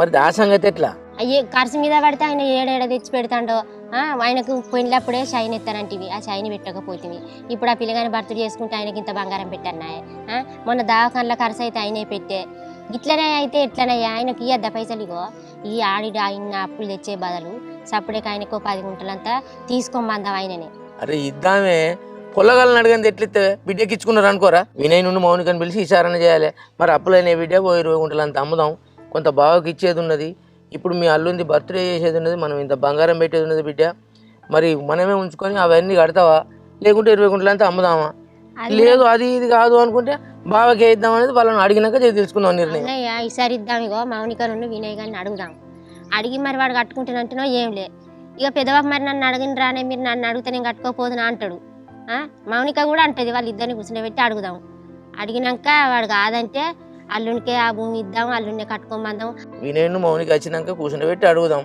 మరి ఆ సంగతి ఎట్లా? అయ్యే ఖర్చు మీద పడితే ఆయన ఏడేడ తెచ్చి పెడతాడో. ఆయనకు పెళ్ళప్పుడే షైన్ ఎత్తానంటివి, ఆ షైన్ పెట్టకపోతుంది. ఇప్పుడు ఆ పిల్లగాని బర్త్డే చేసుకుంటే ఆయనకి ఇంత బంగారం పెట్టన్నాయి. మొన్న దవాఖానలో ఖర్చు అయితే ఆయనే పెట్టే. ఇట్లనే అయితే ఎట్లనయ్యా, ఆయనకి ఇయ్యద్దా పైసలు? ఇగో ఈ ఆయన అప్పులు తెచ్చే బదులు సప్పుడేక ఆయనకు 10 గుంటలంతా తీసుకోమందాం ఆయననే. అరే ఇద్దామే, పొలగాలను అడిగింది ఎట్లిస్తే బిడ్డకి ఇచ్చుకున్నారు అనుకోరా? వినయ్ నుండి మౌనికని పిలిచి విచారణ చేయాలి. మరి అప్పులైన బిడ్డ 20 గుంటలంత అమ్ముదాం, కొంత బావకి ఇచ్చేది ఉన్నది. ఇప్పుడు మీ అల్లుంది బర్త్డే చేసేది ఉన్నది, మనం ఇంత బంగారం పెట్టేది ఉన్నది బిడ్డ. మరి మనమే ఉంచుకొని అవన్నీ కడతావా, లేకుంటే 20 గుంటలంతా అమ్ముదామా? లేదు అది ఇది కాదు అనుకుంటే బావకి ఇద్దాం అనేది వాళ్ళని అడిగినాక తెలుసుకుందాం నిర్ణయం. అన్నయ్య ఈసారి ఇద్దాం. ఇగో మౌనిక నుండి వినయ్ గారిని అడుగుదాం. అడిగి మరి వాడు కట్టుకుంటానంటునో ఏం లే. ఇక పెద్దబాబు మరి నన్ను అడిగిన రానే, మీరు నన్ను అడిగితే నేను కట్టుకోపోదునా అంటాడు. మౌనిక కూడా అంటది, వాళ్ళిద్దరిని కూర్చుండబెట్టి అడుగుదాం. అడిగినాక వాడు కాదంటే అల్లునికే ఆ భూమి ఇద్దాం, అల్లునే కట్టుకోమందాం. వినయ్ మౌనిక వచ్చినాక కూర్చుని పెట్టి అడుగుదాం.